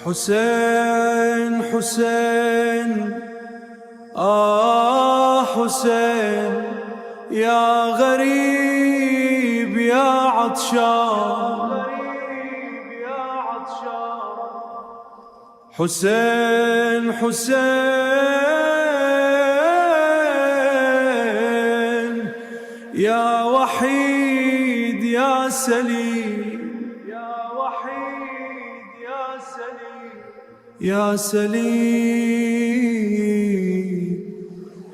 حسين حسين حسين يا غريب يا عطشان حسين حسين يا وحيد يا سليم يا سليم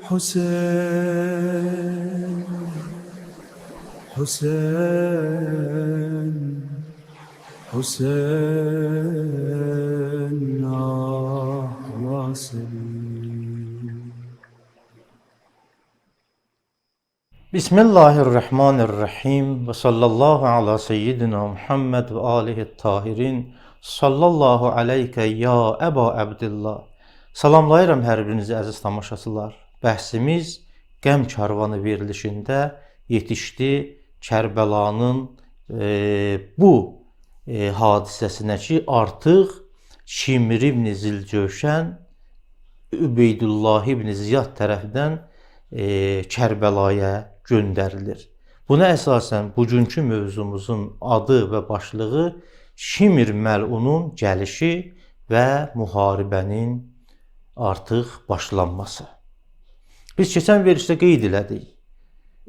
حسين حسين حسين يا سليم. Bismillahirrahmanirrahim ve sallallahu ala seyyidina Muhammed ve alihi tahirin sallallahu aleyke ya Əba Əbdillah. Salamlayıram hər birinizi əziz tamaşaçılar. Bəhsimiz Qəm Karvanı verilişində yetişdi Kərbəlanın bu hadisəsinə ki, artıq Şimr ibn Zilcövşən Übeydullah ibn Ziyad tərəfindən Kərbəlaya göndərilir. Buna əsasən bugünkü mövzumuzun adı və başlığı Şimr məlunun gəlişi və müharibənin artıq başlanması. Biz keçən verilişdə qeyd elədik.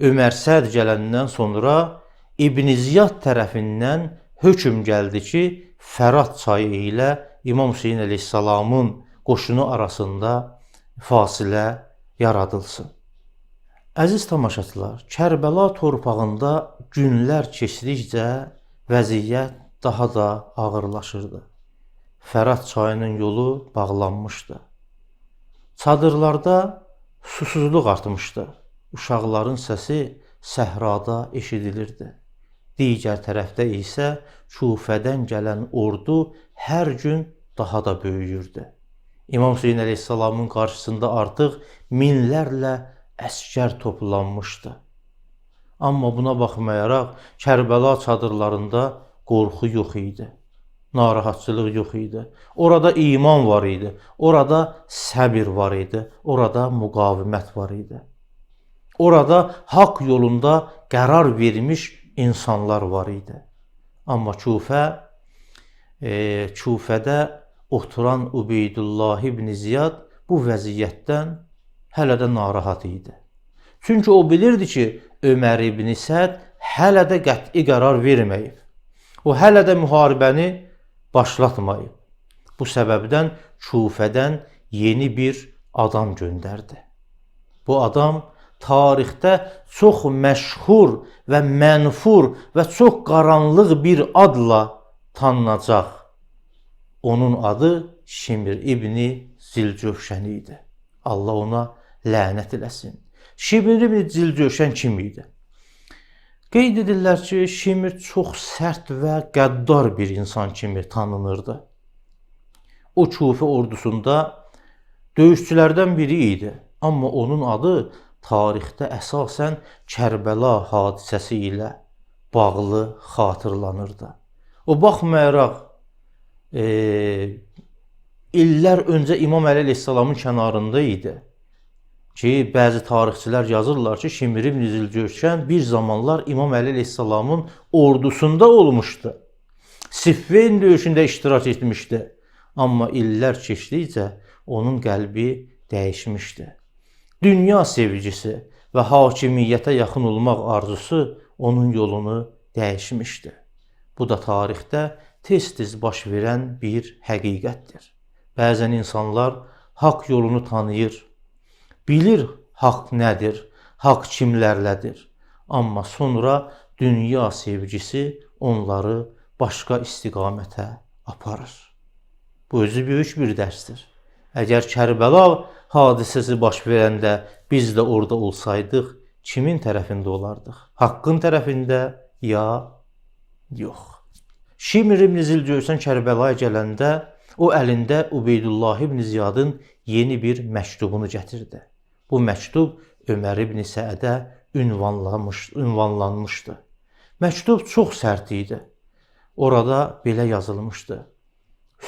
Ömər Səd gələndən sonra İbn Ziyad tərəfindən hökm gəldi ki, Fərat çayı ilə İmam Hüseyin əleyhissalamın qoşunu arasında fasilə yaradılsın. Əziz tamaşaçılar, Kərbəla torpağında günlər keçdikcə vəziyyət daha da ağırlaşırdı. Fərat çayının yolu bağlanmışdı. Çadırlarda susuzluq artmışdı. Uşaqların səsi səhrada eşidilirdi. Digər tərəfdə isə Kufədən gələn ordu hər gün daha da böyüyürdü. İmam Hüseyin əleyhissalamın qarşısında artıq minlərlə əskər toplanmışdı. Amma buna baxmayaraq Kərbəla çadırlarında qorxu yox idi. Narahatçılıq yox idi. Orada iman var idi. Orada səbir var idi. Orada müqavimət var idi. Orada haqq yolunda qərar vermiş insanlar var idi. Amma Kufədə oturan Übeydullah ibn Ziyad bu vəziyyətdən hələ də narahat idi. Çünki o bilirdi ki, Ömər ibn Səd hələ də qəti qərar verməyib. O hələ də müharibəni başlatmayıb. Bu səbəbdən Kufədən yeni bir adam göndərdi. Bu adam tarixdə çox məşhur və mənfur və çox qaranlıq bir adla tanınacaq. Onun adı Şimr ibn Zilcövşən idi. Allah ona lənət eləsin. Şimr ibn Zilcövşən kim idi? Qeyd edirlər ki, Şimr çox sərt və qəddar bir insan kimi tanınırdı. O Kufə ordusunda döyüşçülərdən biri idi. Amma onun adı tarixdə əsasən Kərbəla hadisəsi ilə bağlı xatırlanırdı. O baxmayaraq illər öncə İmam Əli əleyhissalamın kənarında idi ki, bəzi tarixçilər yazırlar ki, Şimr ibn Zilcövşən bir zamanlar İmam Əli əleyhissalamın ordusunda olmuşdu. Siffin döyüşündə iştirak etmişdi. Amma illər keçdikcə onun qəlbi dəyişmişdi. Dünya sevgisi və hakimiyyətə yaxın olmaq arzusu onun yolunu dəyişmişdi. Bu da tarixdə tez-tez baş verən bir həqiqətdir. Bəzən insanlar haqq yolunu tanıyır, bilir haqq nədir, haqq kimlərlədir. Amma sonra dünya sevgisi onları başqa istiqamətə aparır. Bu özü böyük bir dərsdir. Əgər Kərbəla hadisəsi baş verəndə biz də orada olsaydıq, kimin tərəfində olardıq? Haqqın tərəfində ya yox? Şimr ibn Zilcövşən Kərbəlaya gələndə o əlində Übeydullah ibn Ziyadın yeni bir məktubunu gətirdi. Bu məktub Ömər ibn Səədə ünvanlanmışdı. Məktub çox sərt idi. Orada belə yazılmışdı.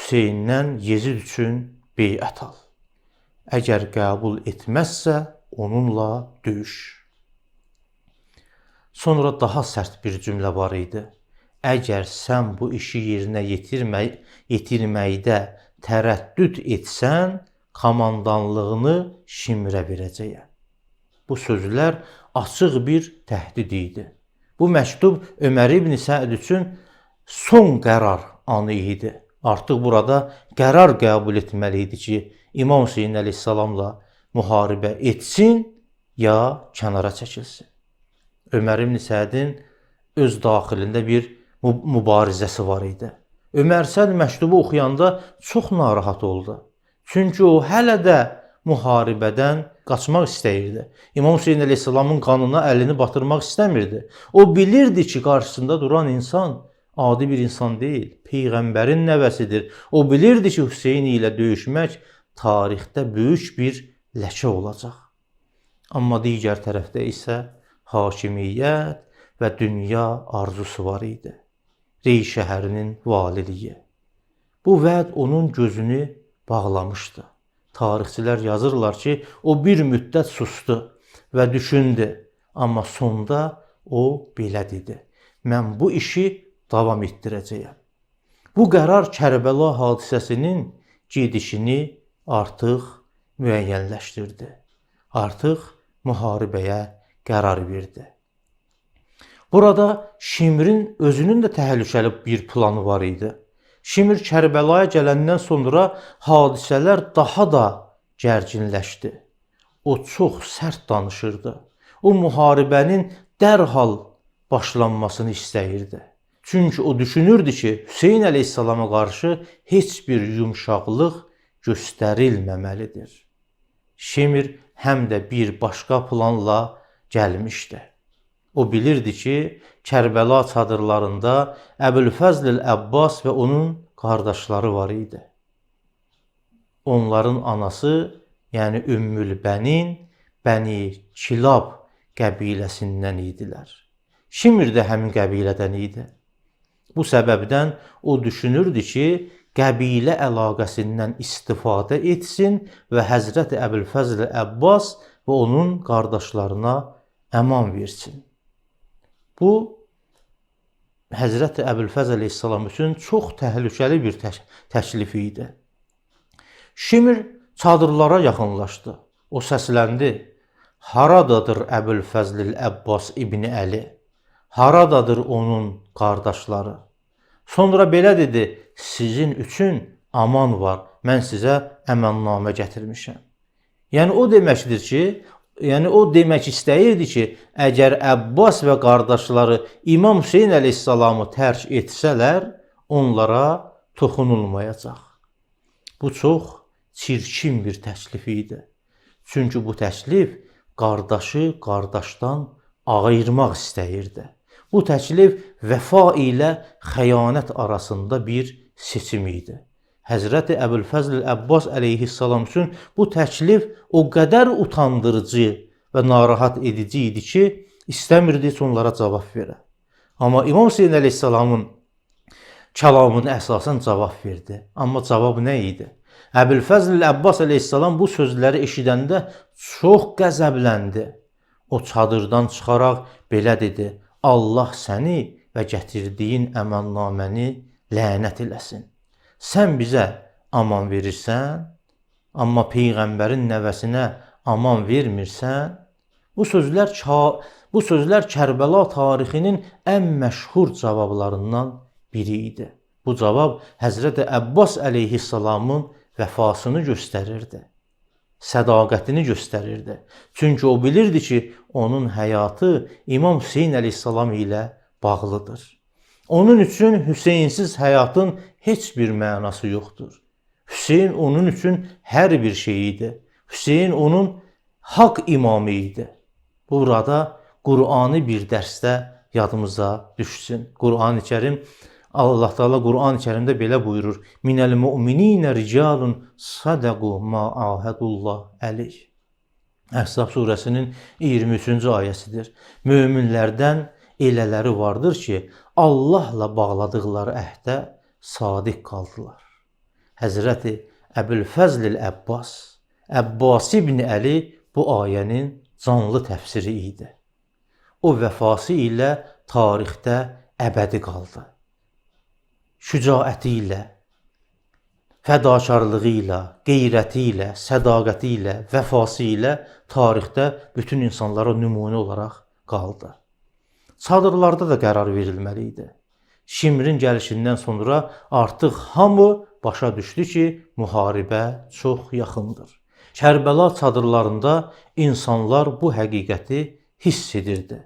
Hüseyndən Yezid üçün beyət al. Əgər qəbul etməzsə, onunla döyüş. Sonra daha sərt bir cümlə var idi. Əgər sən bu işi yerinə yetirməkdə tərəddüd etsən, komandanlığını Şimrə verəcəyəm. Bu sözlər açıq bir təhdid idi. Bu məktub Ömər ibn Səd üçün son qərar anı idi. Artıq burada qərar qəbul etməli idi ki, İmam Hüseyn əleyhissalamla müharibə etsin ya kənara çəkilsin. Ömər ibn Sədin öz daxilində bir mübarizəsi var idi. Ömər Səd məktubu oxuyanda çox narahat oldu. Çünki o hələ də müharibədən qaçmaq istəyirdi. İmam Hüseyn əleyhissalamın qanına əlini batırmaq istəmirdi. O bilirdi ki, qarşısında duran insan adi bir insan deyil, Peyğəmbərin nəvəsidir. O bilirdi ki, Hüseyn ilə döyüşmək tarixdə böyük bir ləkə olacaq. Amma digər tərəfdə isə hakimiyyət və dünya arzusu var idi. Rey şəhərinin valiliyi. Bu vəd onun gözünü bağlamışdı. Tarixçilər yazırlar ki, o bir müddət sustu və düşündü. Amma sonda o belə dedi. Mən bu işi davam etdirəcəyəm. Bu qərar Kərbəla hadisəsinin gedişini artıq müəyyənləşdirdi. Artıq müharibəyə qərar verdi. Burada Şimrin özünün də təhlükəli bir planı var idi. Şimr Kərbəlaya gələndən sonra hadisələr daha da gərginləşdi. O çox sərt danışırdı. O müharibənin dərhal başlanmasını istəyirdi. Çünki o düşünürdü ki, Hüseyn əleyhissalama qarşı heç bir yumşaqlıq göstərilməməlidir. Şimr həm də bir başqa planla gəlmişdi. O bilirdi ki, Kərbəla çadırlarında Əbülfəzl Əbbas və onun qardaşları var idi. Onların anası, yəni Ümmülbənin, Bəni Kilab qəbiləsindən idilər. Şimr də həmin qəbilədən idi. Bu səbəbdən o düşünürdü ki, qəbilə əlaqəsindən istifadə etsin və Həzrət Əbülfəzl Əbbas və onun qardaşlarına əman versin. Bu, Həzrət Əbülfəzl əleyhissalam üçün çox təhlükəli bir təklif idi. Şimr çadırlara yaxınlaşdı. O səsləndi. Haradadır Əbülfəzl Əbbas İbni Əli? Haradadır onun qardaşları? Sonra belə dedi, sizin üçün aman var, mən sizə əmannamə gətirmişəm. Yəni o deməkdir ki, o demək istəyirdi ki, əgər Əbbas və qardaşları İmam Hüseyn əleyhissalamı tərk etsələr, onlara toxunulmayacaq. Bu çox çirkin bir təklif idi. Çünki bu təklif qardaşı qardaşdan ayırmaq istəyirdi. Bu təklif vəfa ilə xəyanət arasında bir seçim idi. Həzrəti Əbülfəzl Əbbas əleyhissalam üçün bu təklif o qədər utandırıcı və narahat edici idi ki, istəmirdi ki, onlara cavab verə. Amma İmam Hüseyn əleyhissalamın kəlamına əsasən cavab verdi. Amma cavab nə idi? Əbülfəzl Əbbas əleyhissalam bu sözləri eşidəndə çox qəzəbləndi. O çadırdan çıxaraq belə dedi, Allah səni və gətirdiyin əmannaməni lənət eləsin. Sən bizə aman verirsən, amma Peyğəmbərin nəvəsinə aman vermirsən. Bu sözlər Kərbəla tarixinin ən məşhur cavablarından biri idi. Bu cavab Həzrət Əbbas əleyhissalamın vəfasını göstərirdi, sədaqətini göstərirdi. Çünki o bilirdi ki, onun həyatı İmam Hüseyn əleyhissalam ilə bağlıdır. Onun üçün Hüseynsiz həyatın heç bir mənası yoxdur. Hüseyn onun üçün hər bir şey idi. Hüseyn onun haqq imamı idi. Burada Qur'anı bir dərsdə yadımıza düşsün. Qur'an-ı Kərim, Allah Teala Qur'an-ı Kərimdə belə buyurur. Minəl mu'mininə ricalun sadaqu ma ahadullah əleyh. Əhzab surəsinin 23-cü ayəsidir. Möminlərdən elələri vardır ki, Allahla bağladıqları əhdə sadiq qaldılar. Həzrəti Əbülfəzl Əbbas, Əbbas ibn Əli bu ayənin canlı təfsiri idi. O vəfası ilə tarixdə əbədi qaldı. Şücaəti ilə, fədakarlığı ilə, qeyrəti ilə, sədaqəti ilə, vəfası ilə tarixdə bütün insanlara nümunə olaraq qaldı. Çadırlarda da qərar verilməli idi. Şimrin gəlişindən sonra artıq hamı başa düşdü ki, müharibə çox yaxındır. Kərbəla çadırlarında insanlar bu həqiqəti hiss edirdi.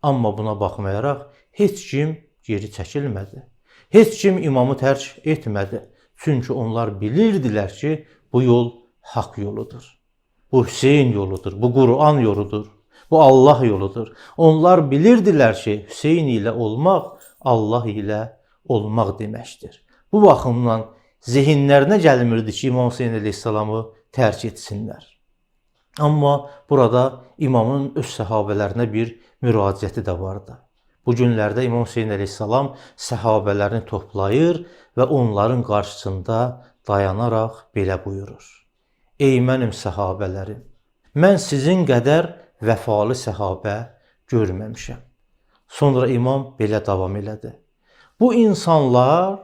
Amma buna baxmayaraq heç kim geri çəkilmədi. Heç kim imamı tərk etmədi. Çünki onlar bilirdilər ki, bu yol haqq yoludur. Bu Hüseyn yoludur, bu Quran yoludur, bu Allah yoludur. Onlar bilirdilər ki, Hüseyn ilə olmaq Allah ilə olmaq deməkdir. Bu baxımdan zehinlərinə gəlmirdi ki, İmam Hüseyn əleyhissalamı tərk etsinlər. Amma burada imamın öz səhabələrinə bir müraciəti də vardı. Bu günlərdə İmam Hüseyn əleyhissalam səhabələrini toplayır və onların qarşısında dayanaraq belə buyurur. Ey mənim səhabələrim, mən sizin qədər vəfalı səhabə görməmişəm. Sonra imam belə davam elədi. Bu insanlar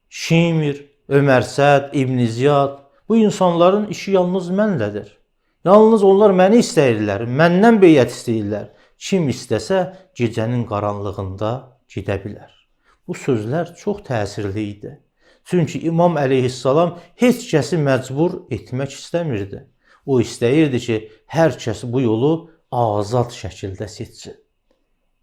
Şimr, Ömər Səd, İbn Ziyad, bu insanların işi yalnız mənlədir. Yalnız onlar məni istəyirlər, məndən beyət istəyirlər. Kim istəsə gecənin qaranlığında gedə bilər. Bu sözlər çox təsirli idi. Çünki İmam əleyhissalam heç kəsi məcbur etmək istəmirdi. O istəyirdi ki, hər kəs bu yolu azad şəkildə seçsin.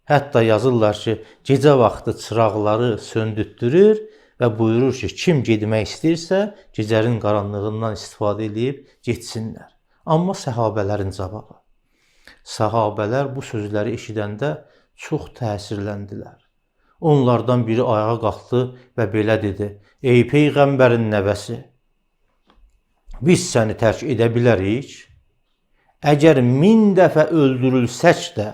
Hətta yazırlar ki, gecə vaxtı çıraqları söndürdürür və buyurur ki, kim getmək istəyirsə, gecənin qaranlığından istifadə edib getsinlər. Amma səhabələrin cavabı. Səhabələr bu sözləri eşidəndə çox təsirləndilər. Onlardan biri ayağa qalxdı və belə dedi: Ey Peyğəmbərin nəvəsi, biz səni tərk edə bilərik. Əgər 1000 dəfə öldürülsək də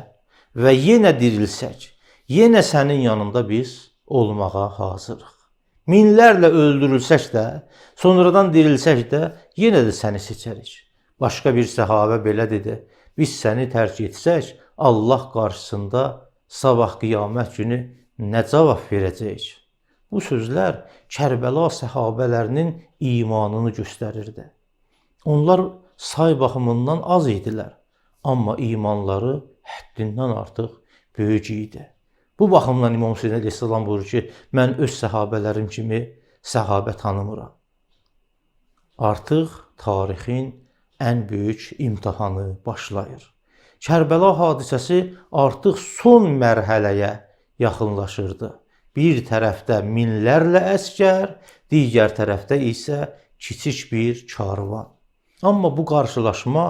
və yenə dirilsək, yenə sənin yanında biz olmağa hazırıq. Minlərlə öldürülsək də, sonradan dirilsək də, yenə də səni seçərik. Başqa bir səhabə belə dedi: Biz səni tərk etsək, Allah qarşısında sabah qiyamət günü nə cavab verəcəyik? Bu sözlər Kərbəla səhabələrinin imanını göstərirdi. Onlar say baxımından az idilər, amma imanları həddindən artıq böyük idi. Bu baxımdan İmam Hüseyn əleyhissalam buyurur ki, mən öz səhabələrim kimi səhabə tanımıram. Artıq tarixin ən böyük imtahanı başlayır. Kərbəla hadisəsi artıq son mərhələyə yaxınlaşırdı. Bir tərəfdə minlərlə əsgər, digər tərəfdə isə kiçik bir karvan. Amma bu qarşılaşma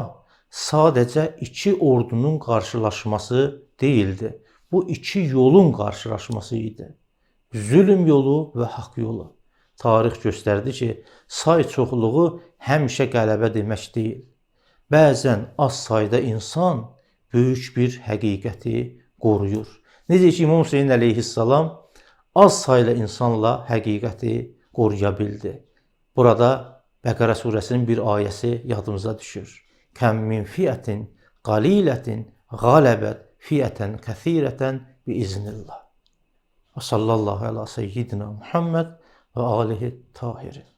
sadəcə iki ordunun qarşılaşması değildi. Bu iki yolun qarşılaşması idi. Zülm yolu və haqq yolu. Tarix göstərdi ki, say çoxluğu həmişə qələbə demək deyil. Bəzən az sayda insan böyük bir həqiqəti qoruyur. Necə ki, İmam Hüseyn əleyhissalam az saylı insanla həqiqəti qoruya bildi. Burada Bəqərə surəsinin bir ayəsi yadımıza düşür. Kəm min fiətin qalilətin qaləbət fiətən kəthirətən biiznillah. Və sallallahu əla seyyidina Muhammed və alihi tahirin.